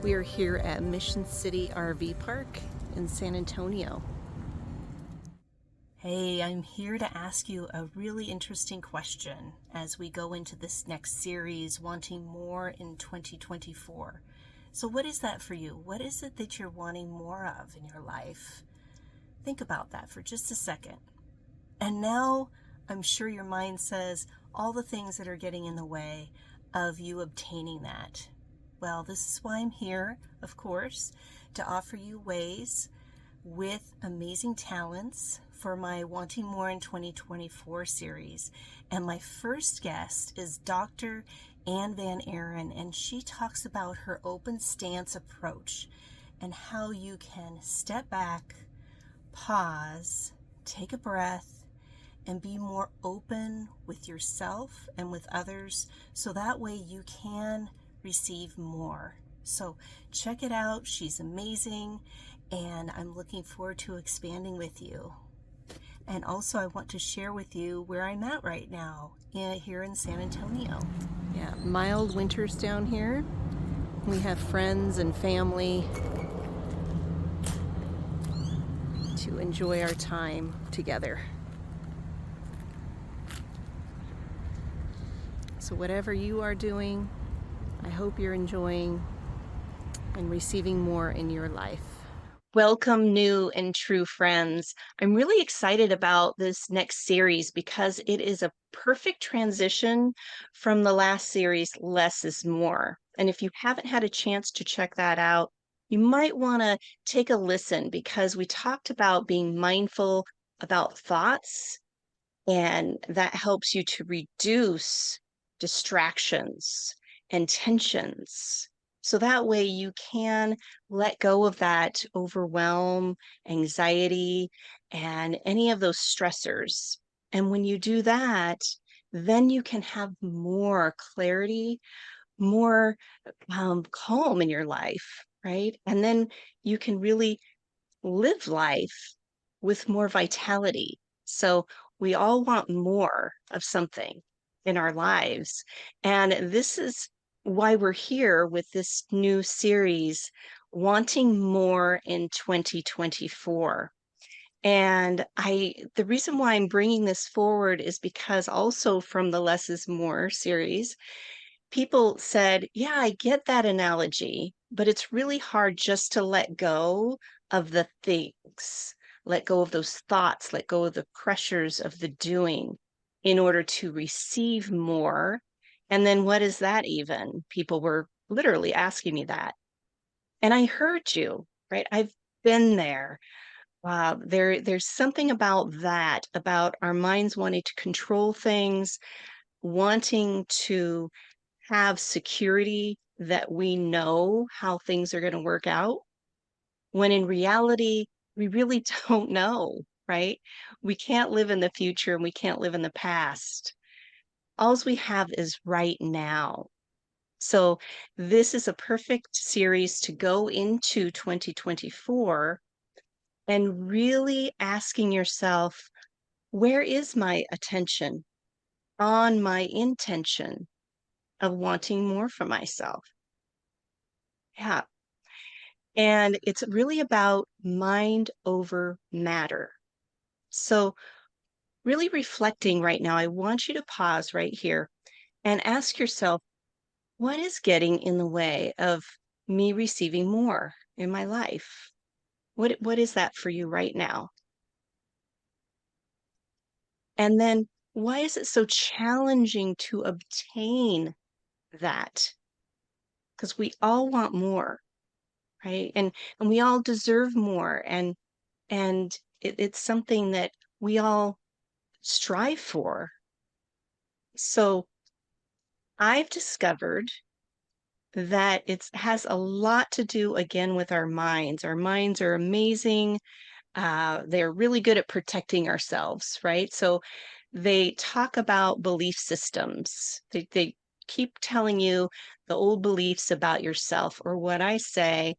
We're here at Mission City RV Park in San Antonio. Hey, I'm here to ask you a really interesting question as we go into this next series, Wanting More in 2024. So what is that for you? What is it that you're wanting more of in your life? Think about that for just a second. And now I'm sure your mind says all the things that are getting in the way of you obtaining that. Well, this is why I'm here, of course, to offer you ways with amazing talents for my Wanting More in 2024 series. And my first guest is Dr. Ann Van Eron, and she talks about her open stance approach and how you can step back, pause, take a breath, and be more open with yourself and with others, so that way you can receive more. So check it out. She's amazing, and I'm looking forward to expanding with you. And also I want to share with you where I'm at right now here in San Antonio. Yeah, mild winters down here. We have friends and family to enjoy our time together. So whatever you are doing, I hope you're enjoying and receiving more in your life. Welcome, new and true friends. I'm really excited about this next series because it is a perfect transition from the last series, Less is More. And if you haven't had a chance to check that out, you might want to take a listen, because we talked about being mindful about thoughts, and that helps you to reduce distractions and tensions. So that way you can let go of that overwhelm, anxiety, and any of those stressors. And when you do that, then you can have more clarity, more calm in your life, right? And then you can really live life with more vitality. So we all want more of something in our lives. And this is why we're here with this new series, Wanting More in 2024. And the reason why I'm bringing this forward is because also from the Less is More series, people said, yeah, I get that analogy, but it's really hard just to let go of the things, let go of those thoughts, let go of the pressures of the doing in order to receive more. And then what is that even? People were literally asking me that. And I heard you, right? I've been there. There's something about that, about our minds wanting to control things, wanting to have security that we know how things are going to work out, when in reality, we really don't know, right? We can't live in the future and we can't live in the past. All we have is right now. So this is a perfect series to go into 2024 and really asking yourself, where is my attention on my intention of wanting more for myself? Yeah. And it's really about mind over matter. So, really reflecting right now, I want you to pause right here and ask yourself, what is getting in the way of me receiving more in my life? What is that for you right now? And then why is it so challenging to obtain that? Because we all want more, right? And we all deserve more. And it's something that we all strive for. So I've discovered that it has a lot to do again with our minds. Our minds are amazing. They're really good at protecting ourselves, right? So they talk about belief systems. They keep telling you the old beliefs about yourself, or what I say,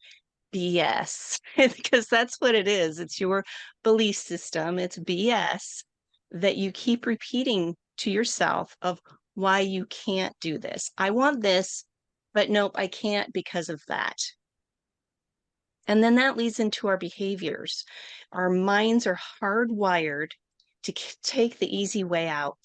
BS, because that's what it is. It's your belief system. It's BS that you keep repeating to yourself of why you can't do this. I want this, but nope, I can't because of that. And then that leads into our behaviors. Our minds are hardwired to take the easy way out.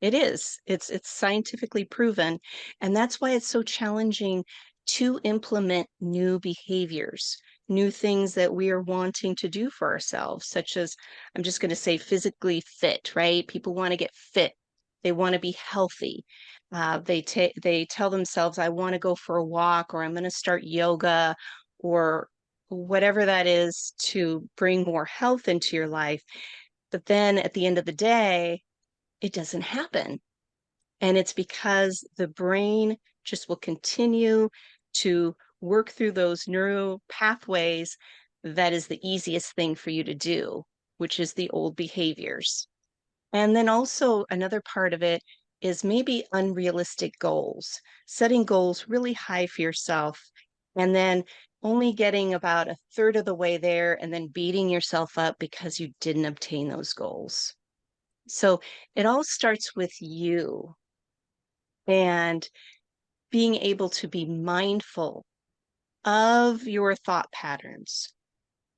It is. It's scientifically proven, and that's why it's so challenging to implement new behaviors, new things that we are wanting to do for ourselves, such as, I'm just going to say, physically fit, right? People want to get fit. They want to be healthy. They tell themselves, I want to go for a walk, or I'm going to start yoga, or whatever that is to bring more health into your life. But then at the end of the day, it doesn't happen. And it's because the brain just will continue to work through those neural pathways. That is the easiest thing for you to do, which is the old behaviors. And then also another part of it is maybe unrealistic goals, setting goals really high for yourself, and then only getting about a third of the way there and then beating yourself up because you didn't obtain those goals. So it all starts with you and being able to be mindful of your thought patterns,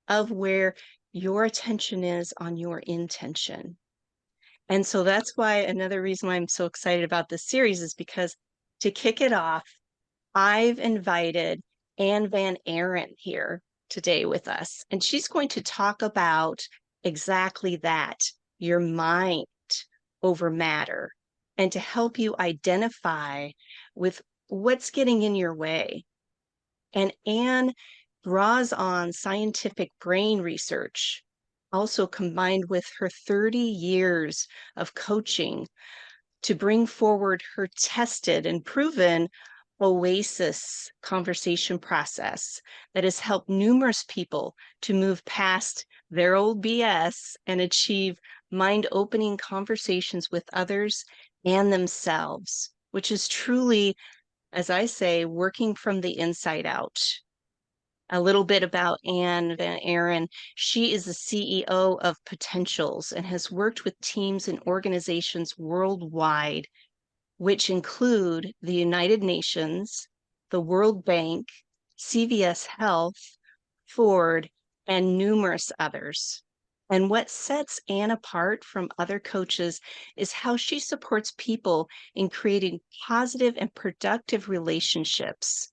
of where your attention is on your intention. And so that's why another reason why I'm so excited about this series is because to kick it off, I've invited Anne Van Eron here today with us, and she's going to talk about exactly that, your mind over matter, and to help you identify with what's getting in your way. And Anne draws on scientific brain research, also combined with her 30 years of coaching to bring forward her tested and proven Oasis conversation process that has helped numerous people to move past their old BS and achieve mind-opening conversations with others and themselves, which is truly, as I say, working from the inside out. A little bit about Anne Van Eron. She is the CEO of Potentials and has worked with teams and organizations worldwide, which include the United Nations, the World Bank, CVS Health, Ford, and numerous others. And what sets Anne apart from other coaches is how she supports people in creating positive and productive relationships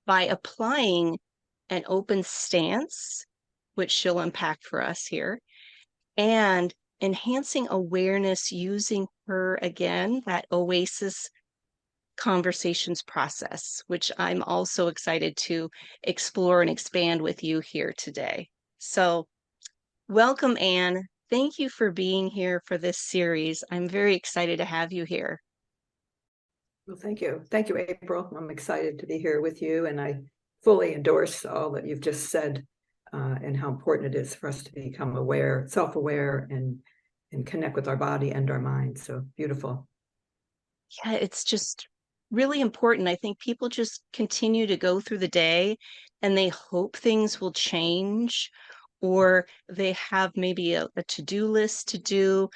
by applying an open stance, which she'll unpack for us here, and enhancing awareness using her, again, that Oasis conversations process, which I'm also excited to explore and expand with you here today. So welcome, Anne. Thank you for being here for this series. I'm very excited to have you here. Well, thank you. Thank you, April. I'm excited to be here with you, and I fully endorse all that you've just said and how important it is for us to become aware, self-aware, and connect with our body and our mind. So beautiful. Yeah, it's just really important. I think people just continue to go through the day and they hope things will change, or they have maybe a to-do list to do,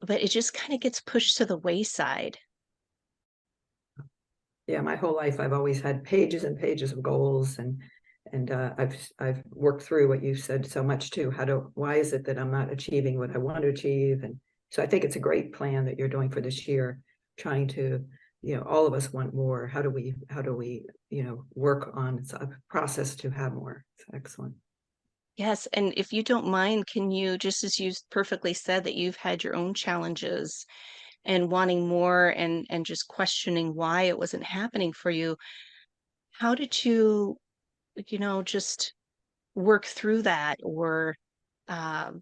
but it just kind of gets pushed to the wayside. Yeah, my whole life I've always had pages and pages of goals, and I've worked through what you said so much too. Why is it that I'm not achieving what I want to achieve? And so I think it's a great plan that you're doing for this year, trying to, all of us want more. How do we, work on a process to have more? It's excellent. Yes, and if you don't mind, can you, just as you perfectly said that you've had your own challenges and wanting more and just questioning why it wasn't happening for you, how did you, just work through that, or um,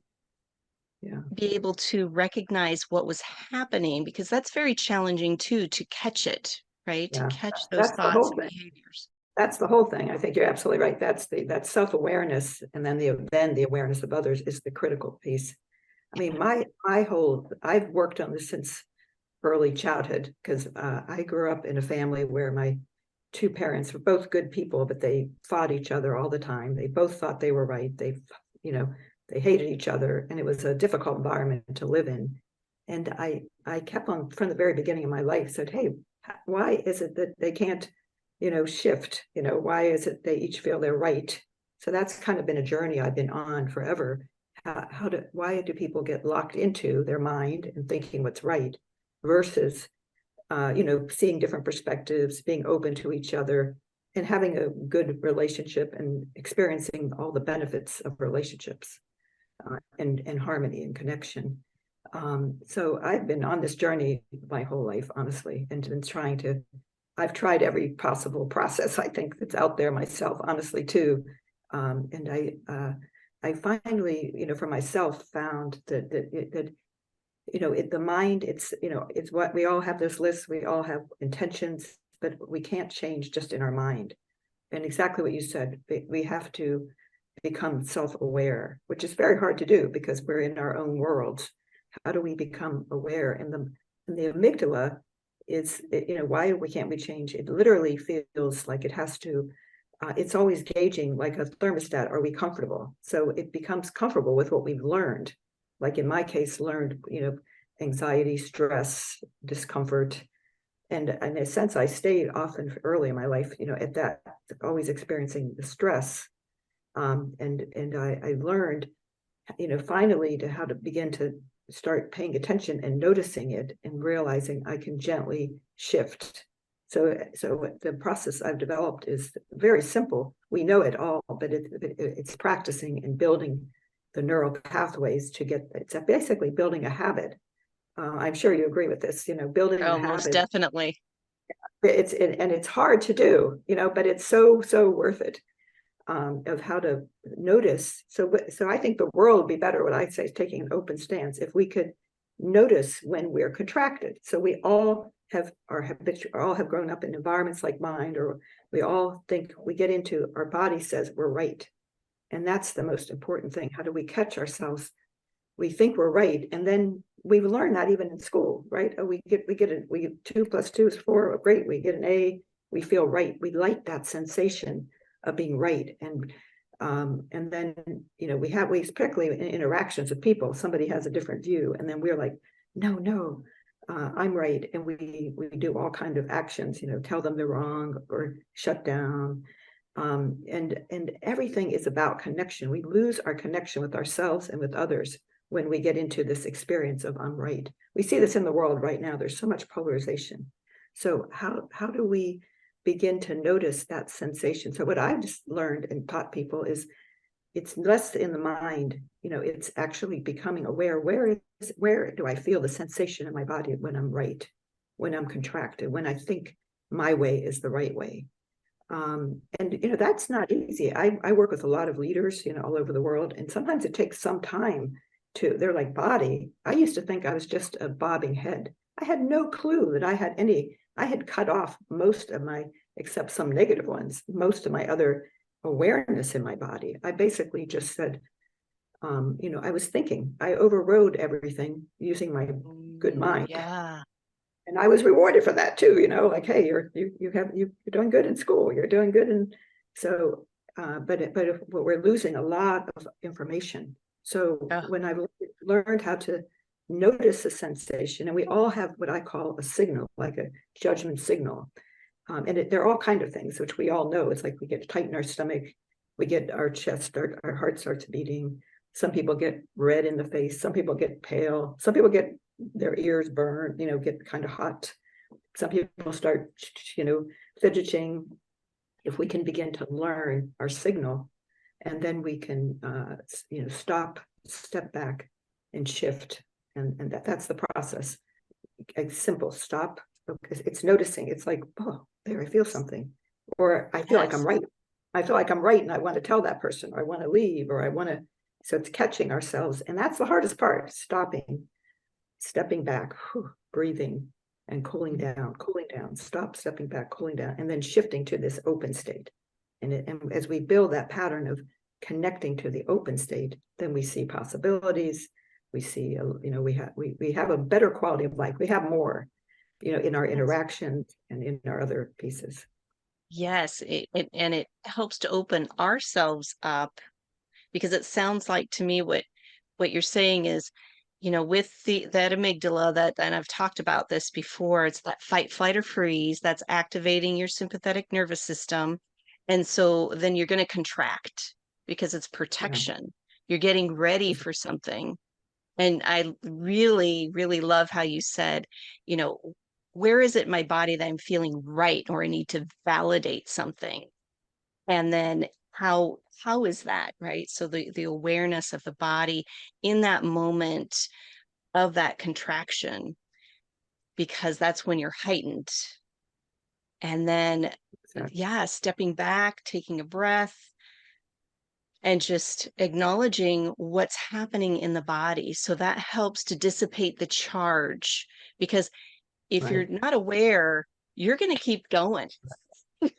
Yeah. be able to recognize what was happening? Because that's very challenging too, to catch it, right? To Yeah. catch those That's the thoughts whole and thing. behaviors. That's the whole thing. I think you're absolutely right. That's self-awareness, and then the awareness of others is the critical piece. I mean, I've worked on this since early childhood, because I grew up in a family where my two parents were both good people, but they fought each other all the time. They both thought they were right. They hated each other, and it was a difficult environment to live in. And I kept on, from the very beginning of my life, said, hey, why is it that they can't, shift? Why is it they each feel they're right So that's kind of been a journey I've been on forever. Why do people get locked into their mind and thinking what's right versus, seeing different perspectives, being open to each other, and having a good relationship and experiencing all the benefits of relationships, and harmony and connection. So I've been on this journey my whole life, honestly, and been I've tried every possible process I think that's out there myself, honestly, too. And I finally, for myself, found that the mind, it's what we all have, this list, we all have intentions, but we can't change just in our mind. And exactly what you said, we have to become self-aware, which is very hard to do because we're in our own worlds. How do we become aware? And the amygdala is, why can't we change? It literally feels like it has to, it's always gauging like a thermostat. Are we comfortable? So it becomes comfortable with what we've learned. Like in my case, learned, anxiety, stress, discomfort. And in a sense, I stayed often early in my life, at that, always experiencing the stress. And I learned, finally, to how to begin to start paying attention and noticing it and realizing I can gently shift. So the process I've developed is very simple. We know it all, but it's practicing and building the neural pathways it's basically building a habit. I'm sure you agree with this, building a Oh, most habit. definitely. And it's hard to do, but it's so worth it. Of how to notice. So I think the world would be better, what I say, is taking an open stance. If we could notice when we're contracted. So we all have grown up in environments like mine, or we all think we get into, our body says we're right. And that's the most important thing. How do we catch ourselves? We think we're right. And then we learn that even in school, right? Oh, we get 2 + 2 is 4. Oh, great. We get an A. We feel right. We like that sensation of being right. And then, we particularly in interactions with people, somebody has a different view, and then we're like, no, I'm right. And we do all kinds of actions, tell them they're wrong or shut down. And everything is about connection. We lose our connection with ourselves and with others when we get into this experience of I'm right. We see this in the world right now. There's so much polarization. So how do we begin to notice that sensation? So what I've just learned and taught people is it's less in the mind, it's actually becoming aware. Where do I feel the sensation in my body when I'm right, when I'm contracted, when I think my way is the right way? And that's not easy. I work with a lot of leaders, all over the world, and sometimes it takes some time they're like, body. I used to think I was just a bobbing head. I had no clue that I had cut off most of my, except some negative ones, most of my other awareness in my body. I basically just said, I was thinking, I overrode everything using my good mind. Yeah. And I was rewarded for that too, like, hey, you're doing good in school, you're doing good. And so, but we're losing a lot of information. So Oh, when I've learned how to notice a sensation, and we all have what I call a signal, like a judgment signal. And there are all kinds of things, which we all know. It's like we get tight in our stomach, we get our chest, our heart starts beating. Some people get red in the face, some people get pale, some people get their ears burn, get kind of hot. Some people start, fidgeting. If we can begin to learn our signal, and then we can, stop, step back, and shift, and that's the process. It's simple. Stop. It's noticing. It's like, oh, there, I feel something, or I feel like I'm yes. right. I feel like I'm right, and I want to tell that person, or I want to leave, or I want to. So it's catching ourselves, and that's the hardest part. Stopping, stepping back, breathing, and cooling down, stop, stepping back, cooling down, and then shifting to this open state. And as we build that pattern of connecting to the open state, then we see possibilities. We see, we have a better quality of life. We have more, in our interactions and in our other pieces. Yes, and it helps to open ourselves up, because it sounds like to me what you're saying is, with that amygdala, that, and I've talked about this before, it's that fight, flight, or freeze that's activating your sympathetic nervous system. And so then you're going to contract. because it's Yeah. protection. You're getting ready for something. And I really, really love how you said, you know, where is it in my body that I'm feeling right or I need to validate something? And then how is that, right? So the awareness of the body in that moment of that contraction, because that's when you're heightened. And then, Exactly. yeah, stepping back, taking a breath, and just acknowledging what's happening in the body. So that helps to dissipate the charge. Because if you're Right. not aware, you're going to keep going.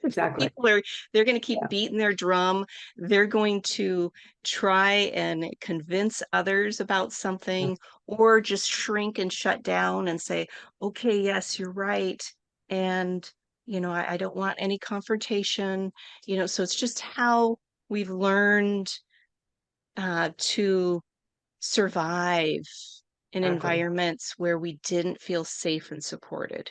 Exactly. People are, they're going to keep Yeah. beating their drum. They're going to try and convince others about Yeah. something, or just shrink and shut down and say, okay, yes, you're right. And, I don't want any confrontation, so it's just how we've learned to survive in Exactly. environments where we didn't feel safe and supported.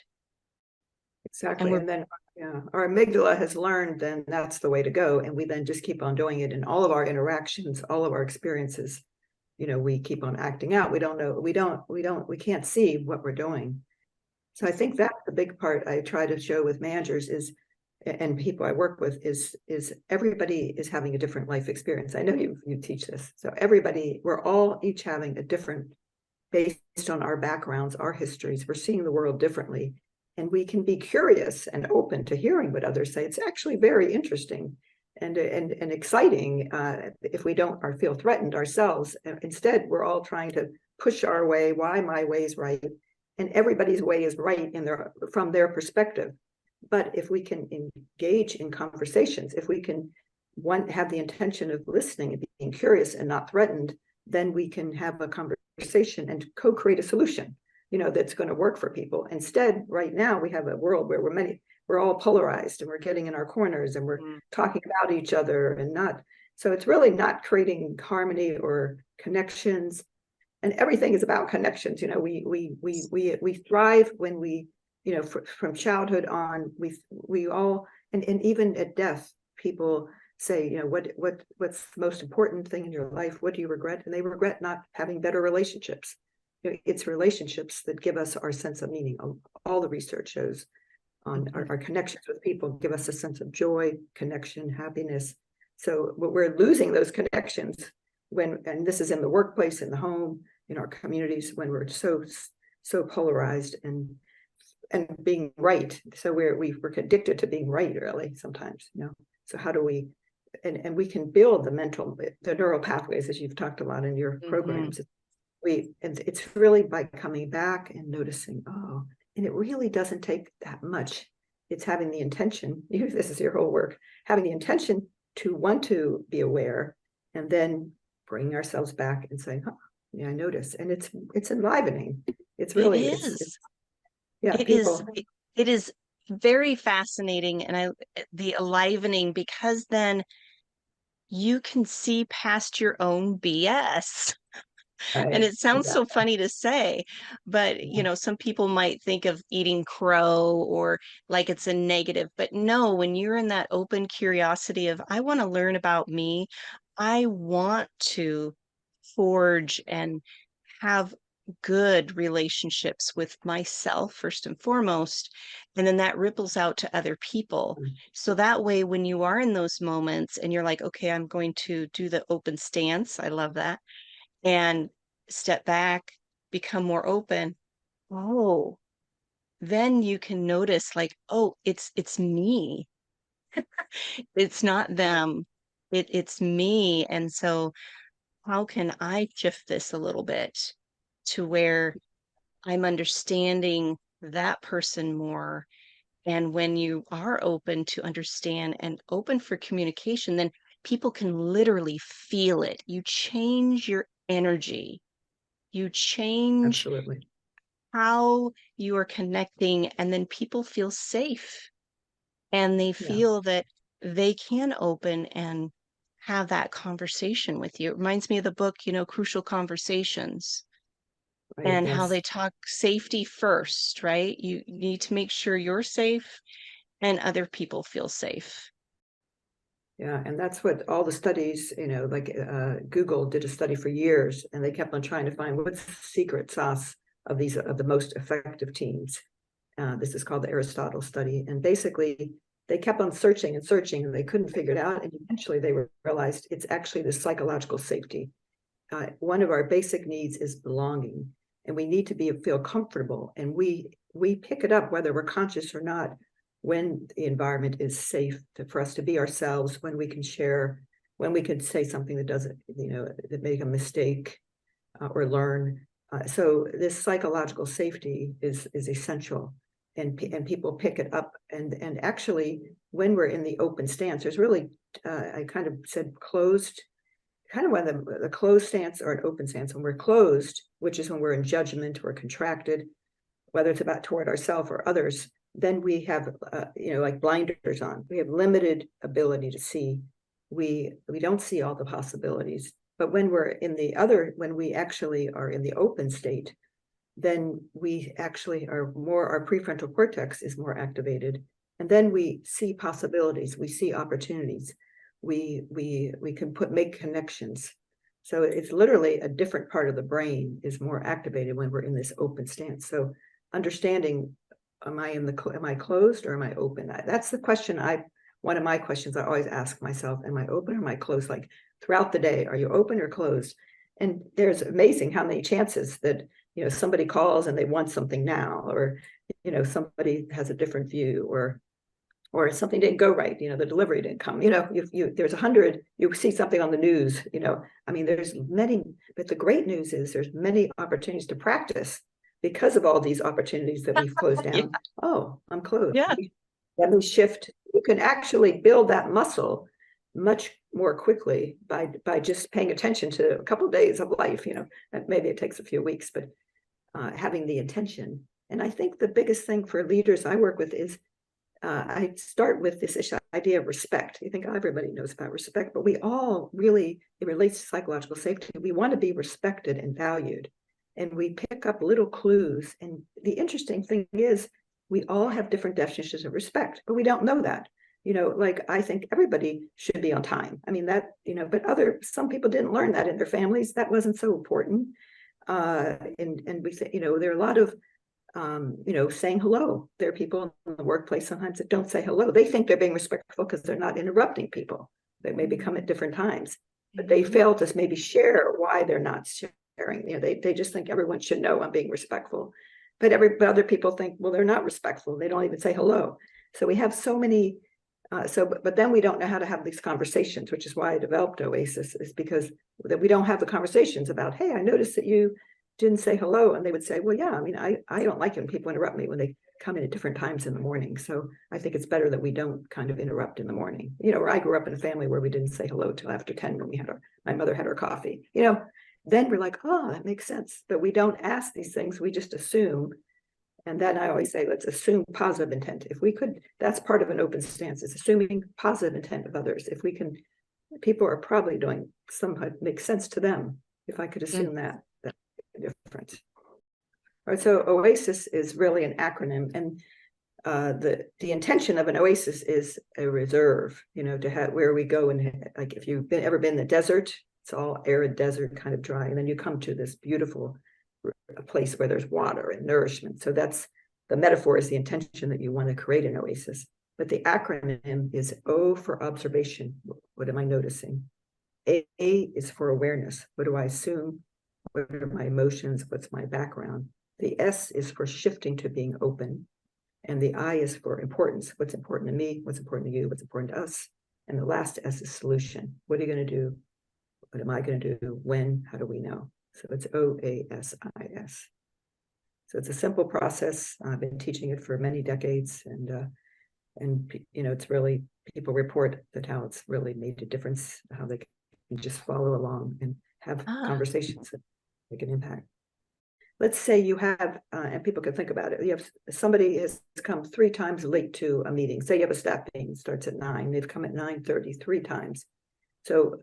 And Exactly. we're And then, yeah, our amygdala has learned then that's the way to go. And we then just keep on doing it in all of our interactions, all of our experiences. We keep on acting out. We don't know, we can't see what we're doing. So I think that's the big part I try to show with managers is, and people I work with is everybody is having a different life experience. I know you teach this. So we're all each having a different, based on our backgrounds, our histories, we're seeing the world differently. And we can be curious and open to hearing what others say. It's actually very interesting and exciting if we don't or feel threatened ourselves. Instead, we're all trying to push our way, why my way is right. And everybody's way is right from their perspective. But if we can engage in conversations, if we can have the intention of listening and being curious and not threatened, then we can have a conversation and co-create a solution, that's going to work for people. Instead, right now we have a world where we're all polarized and we're getting in our corners and we're mm, talking about each other and not. So it's really not creating harmony or connections. And everything is about connections. We thrive when we, from childhood on, we all, and even at death, people say, what's the most important thing in your life? What do you regret? And they regret not having better relationships. It's relationships that give us our sense of meaning. All the research shows on mhm. our connections with people give us a sense of joy, connection, happiness. So we're losing those connections and this is in the workplace, in the home, in our communities, when we're so polarized and being right. So we're addicted to being right, really, sometimes. So how do we, and we can build the neural pathways, as you've talked a lot in your Mhm. programs. And it's really by coming back and noticing, oh, and it really doesn't take that much. It's having the intention, this is your whole work, having the intention to want to be aware, and then bringing ourselves back and saying, oh, yeah, I notice. And it's enlivening. It's It really, it's is. yeah, It is. people, It is very fascinating, and the enlivening, because then you can see past your own BS. And right, it sounds so exactly. funny to say, but Yeah, some people might think of eating crow or like it's a negative, but no, when you're in that open curiosity of, I want to learn about me, I want to forge and have good relationships with myself first and foremost, and then that ripples out to other people. So that way, when you are in those moments and you're like, okay, I'm going to do the open stance, I love that, and step back, become more open. Oh, then you can notice like, oh, it's me. It's not them. It's me. And so how can I shift this a little bit to where I'm understanding that person more? And when you are open to understand and open for communication, then people can literally feel it. You change your energy. You change absolutely. how you are connecting, and then people feel safe and they Yeah, feel that they can open and have that conversation with you. It reminds me of the book, Crucial Conversations, right, and how yes. they talk safety first, right? You need to make sure you're safe and other people feel safe. Yeah, and that's what all the studies, like Google did a study for years, and they kept on trying to find what's the secret sauce of the most effective teams. This is called the Aristotle study, and basically they kept on searching and searching, and they couldn't figure it out. And eventually, they realized it's actually the psychological safety. One of our basic needs is belonging, and we need to feel comfortable, and we pick it up whether we're conscious or not when the environment is safe for us to be ourselves, when we can share, when we can say something that doesn't, that make a mistake or learn. So this psychological safety is essential, and people pick it up. And actually, when we're in the open stance, there's really, I kind of said closed, kind of when the closed stance or an open stance. When we're closed, which is when we're in judgment or contracted, whether it's about toward ourselves or others, then we have, like blinders on. We have limited ability to see. We don't see all the possibilities. But when when we actually are in the open state, then we actually our prefrontal cortex is more activated. And then we see possibilities, we see opportunities. We can make connections. So it's literally a different part of the brain is more activated when we're in this open stance. So understanding, am I closed or am I open? That's the question one of my questions I always ask myself, am I open or am I closed? Like throughout the day, are you open or closed? And there's amazing how many chances that, somebody calls and they want something now, or, somebody has a different view, or something didn't go right, the delivery didn't come, there's 100, you see something on the news, there's many, but the great news is there's many opportunities to practice because of all these opportunities that we've closed down. Yeah. Oh, I'm closed. Yeah. Let me shift. You can actually build that muscle much more quickly by just paying attention to a couple of days of life, maybe it takes a few weeks, but having the intention. And I think the biggest thing for leaders I work with is I start with this idea of respect. You think everybody knows about respect, but we all really, it relates to psychological safety. We want to be respected and valued. And we pick up little clues. And the interesting thing is we all have different definitions of respect, but we don't know that. Like I think everybody should be on time. But some people didn't learn that in their families. That wasn't so important. And we say, there are a lot of saying hello. There are people in the workplace sometimes that don't say hello. They think they're being respectful because they're not interrupting people. They maybe come at different times, but they fail to maybe share why they're not sharing. They just think everyone should know I'm being respectful. But other people think, well, they're not respectful. They don't even say hello. So we have so many. But then we don't know how to have these conversations, which is why I developed Oasis, is because that we don't have the conversations about, hey, I noticed that you didn't say hello. And they would say, well, yeah, I don't like it when people interrupt me when they come in at different times in the morning. So I think it's better that we don't kind of interrupt in the morning. Or I grew up in a family where we didn't say hello till after 10 when my mother had her coffee. Then we're like, oh, that makes sense. But we don't ask these things. We just assume. And then I always say, let's assume positive intent. If we could, that's part of an open stance, is assuming positive intent of others. If we can, people are probably doing somewhat makes sense to them. If I could assume that's different. All right, so Oasis is really an acronym, and the intention of an oasis is a reserve, to have where we go, and like if you've ever been in the desert, it's all arid desert, kind of dry, and then you come to this beautiful place where there's water and nourishment. So that's the metaphor, is the intention that you want to create an oasis. But the acronym is O for observation. What am I noticing? A is for awareness. What do I assume? What are my emotions? What's my background? The S is for shifting to being open. And the I is for importance. What's important to me? What's important to you? What's important to us? And the last S is solution. What are you going to do? What am I going to do? When? How do we know? So it's OASIS. So it's a simple process. I've been teaching it for many decades, and it's really, people report that how it's really made a difference, how they can just follow along and have conversations that make an impact. Let's say you have, and people can think about it, you have somebody has come 3 times late to a meeting. Say you have a staff meeting, starts at 9, they've come at 9:30 3 times. So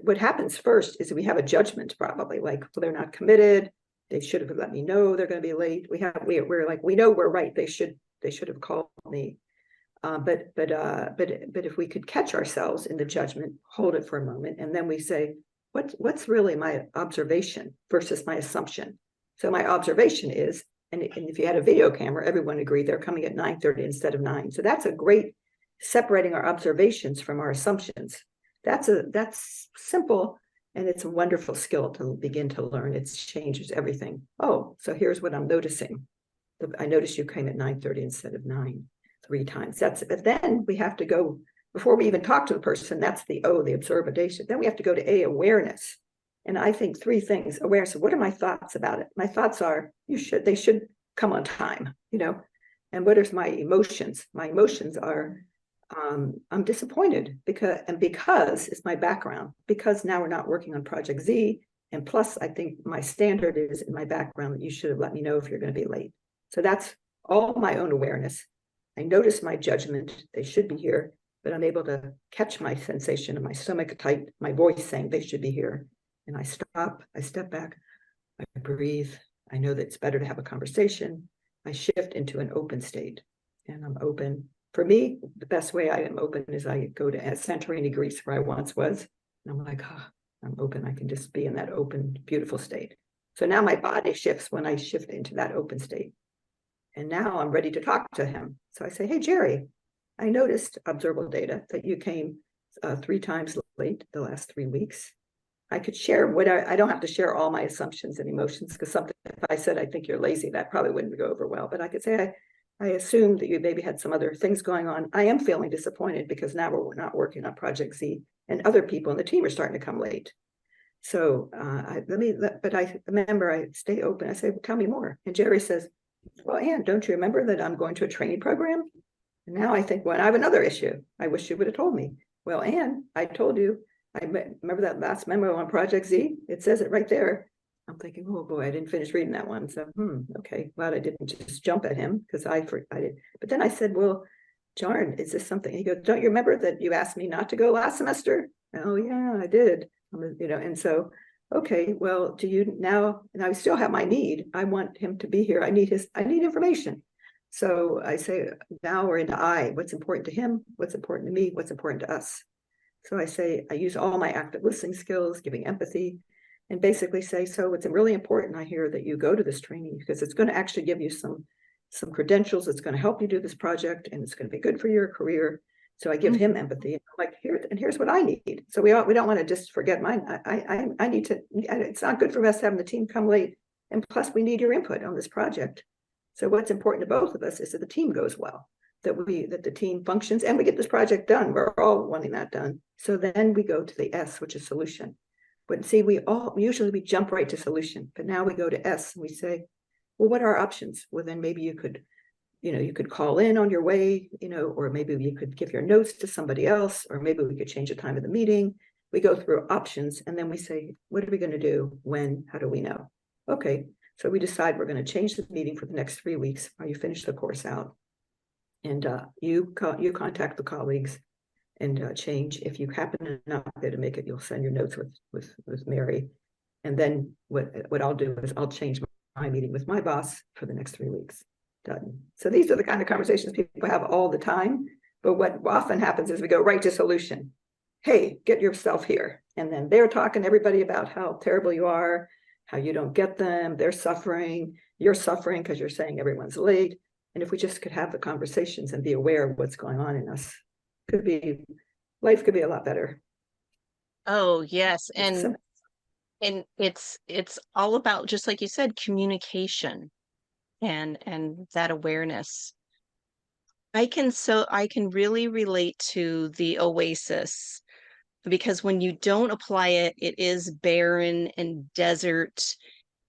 what happens first is we have a judgment, probably like, well, they're not committed. They should have let me know they're going to be late. We're like, we know we're right. They should have called me. But if we could catch ourselves in the judgment, hold it for a moment, and then we say, what's really my observation versus my assumption? So my observation is, and if you had a video camera, everyone agreed they're coming at 9:30 instead of 9. So that's a great separating our observations from our assumptions. That's simple, and it's a wonderful skill to begin to learn. It changes everything. Oh, so here's what I'm noticing. I noticed you came at 9:30 instead of 9 3 times. But then we have to go, before we even talk to the person, that's the observation. Then we have to go to awareness. And I think 3 things. Awareness. What are my thoughts about it? My thoughts are, they should come on time, And what are my emotions? My emotions are, I'm disappointed because it's my background, because now we're not working on Project Z. And plus, I think my standard is in my background that you should have let me know if you're going to be late. So that's all my own awareness. I notice my judgment, they should be here, but I'm able to catch my sensation of my stomach tight, my voice saying they should be here. And I stop, I step back, I breathe. I know that it's better to have a conversation. I shift into an open state, and I'm open. For me, the best way I am open is I go to Santorini, Greece, where I once was. And I'm like, I'm open. I can just be in that open, beautiful state. So now my body shifts when I shift into that open state. And now I'm ready to talk to him. So I say, hey, Jerry, I noticed observable data that you came 3 times late the last 3 weeks. I could share what I don't have to share all my assumptions and emotions, because something, if I said, I think you're lazy, that probably wouldn't go over well. But I could say, I assumed that you maybe had some other things going on. I am feeling disappointed because now we're not working on Project Z, and other people in the team are starting to come late. So but I remember, I stay open. I say, well, tell me more. And Jerry says, well, Anne, don't you remember that I'm going to a training program? And now I think, well, I have another issue. I wish you would have told me. Well, Anne, I told you, I remember that last memo on Project Z? It says it right there. I'm thinking, oh boy, I didn't finish reading that one. So, okay, glad I didn't just jump at him, because I did. But then I said, well, Jarn, is this something? He goes, don't you remember that you asked me not to go last semester? Oh yeah, I did. And so, okay, well, do you now, and I still have my need. I want him to be here. I need information. So I say, now we're into I, what's important to him, what's important to me, what's important to us. So I say, I use all my active listening skills, giving empathy, and basically say, so it's really important, I hear, that you go to this training, because it's going to actually give you some credentials. It's going to help you do this project, and it's going to be good for your career. So I give him empathy, and I'm like, here's what I need. So we don't want to just forget mine. I need to. It's not good for us having the team come late, and plus we need your input on this project. So what's important to both of us is that the team goes well, that the team functions, and we get this project done. We're all wanting that done. So then we go to the S, which is solution. But see, we usually jump right to solution, but now we go to S and we say, well, what are our options? Well, then maybe you could call in on your way, or maybe you could give your notes to somebody else, or maybe we could change the time of the meeting. We go through options, and then we say, what are we going to do? When? How do we know? Okay, so we decide we're going to change the meeting for the next 3 weeks while you finish the course out. And you contact the colleagues and change. If you happen to not be able to make it, you'll send your notes with Mary. And then what I'll do is I'll change my meeting with my boss for the next 3 weeks. Done. So these are the kind of conversations people have all the time. But what often happens is we go right to solution. Hey, get yourself here. And then they're talking to everybody about how terrible you are, how you don't get them, they're suffering, you're suffering because you're saying everyone's late. And if we just could have the conversations and be aware of what's going on in us, life could be a lot better. Oh, yes. And it's all about, just like you said, communication and that awareness. I can really relate to the oasis, because when you don't apply it, it is barren and desert,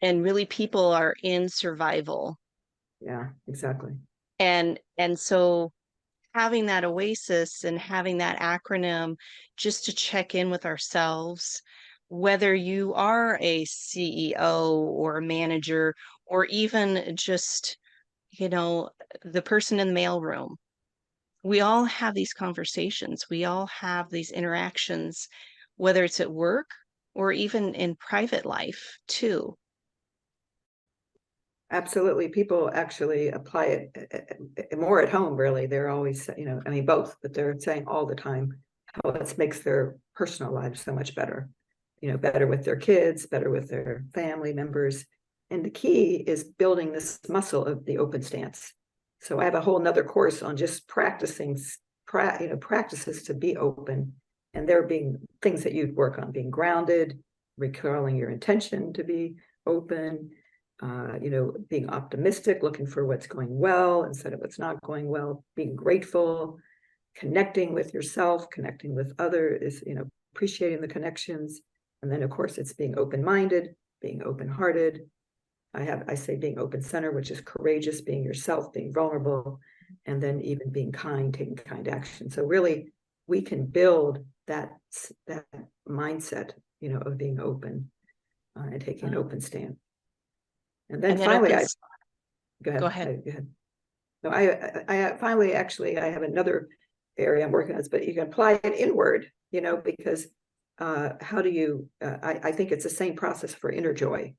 and really people are in survival. Yeah, exactly. And so having that oasis and having that acronym just to check in with ourselves, whether you are a CEO or a manager, or even just, the person in the mailroom, we all have these conversations. We all have these interactions, whether it's at work or even in private life too. Absolutely. People actually apply it more at home, really. They're always, I mean, both, but they're saying all the time how it makes their personal lives so much better, better with their kids, better with their family members. And the key is building this muscle of the open stance. So I have a whole nother course on just practicing, practices to be open. And there being things that you'd work on, being grounded, recalling your intention to be open, being optimistic, looking for what's going well instead of what's not going well, being grateful, connecting with yourself, connecting with others, appreciating the connections. And then of course it's being open-minded, being open-hearted. I say being open-centered, which is courageous, being yourself, being vulnerable, and then even being kind, taking kind action. So really we can build that mindset, of being open and taking an open stand. And then And then finally, go go ahead. ahead. Go ahead. No, I finally actually I have another area I'm working on, but you can apply it inward, because how do you? I think it's the same process for inner joy,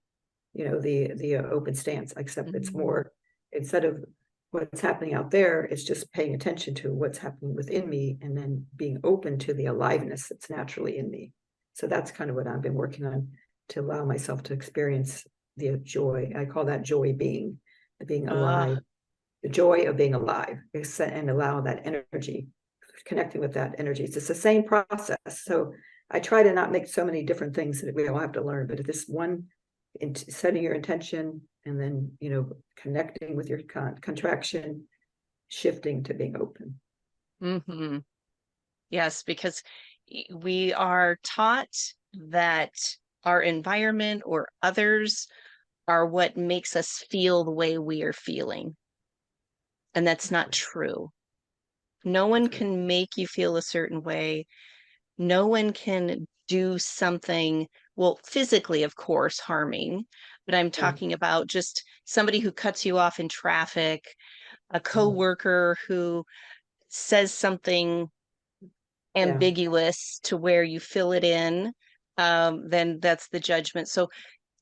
the open stance, except it's more instead of what's happening out there, it's just paying attention to what's happening within me, and then being open to the aliveness that's naturally in me. So that's kind of what I've been working on to allow myself to experience the joy. I call that joy being alive, the joy of being alive, and allow that energy, connecting with that energy. It's just the same process. So I try to not make so many different things that we all have to learn, but this one, setting your intention, and then, connecting with your contraction, shifting to being open. Mm-hmm. Yes, because we are taught that our environment or others are what makes us feel the way we are feeling. And that's not true. No one can make you feel a certain way. No one can do something, well, physically, of course, harming, but I'm Yeah. talking about just somebody who cuts you off in traffic, a coworker who says something Yeah. ambiguous to where you fill it in, then that's the judgment. So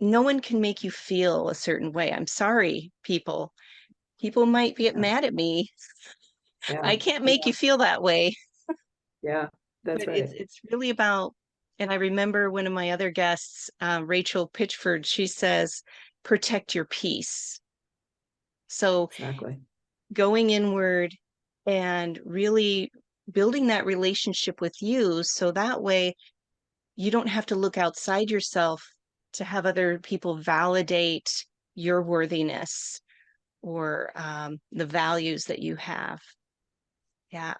no one can make you feel a certain way. I'm sorry, people. People might get Yeah. mad at me. Yeah. I can't make you feel that way. Yeah. That's But right. it's really about, and I remember one of my other guests, Rachel Pitchford, she says, protect your peace. So Exactly. going inward and really building that relationship with you, so that way you don't have to look outside yourself to have other people validate your worthiness or the values that you have. Yeah.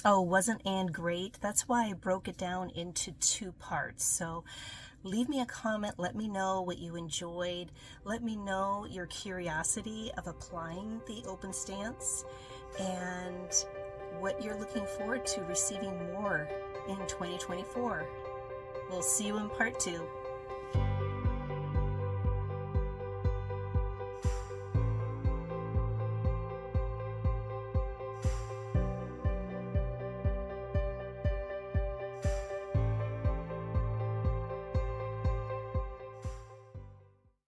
Oh, wasn't Anne great? That's why I broke it down into two parts. So leave me a comment. Let me know what you enjoyed. Let me know your curiosity of applying the open stance and what you're looking forward to receiving more in 2024. We'll see you in part two.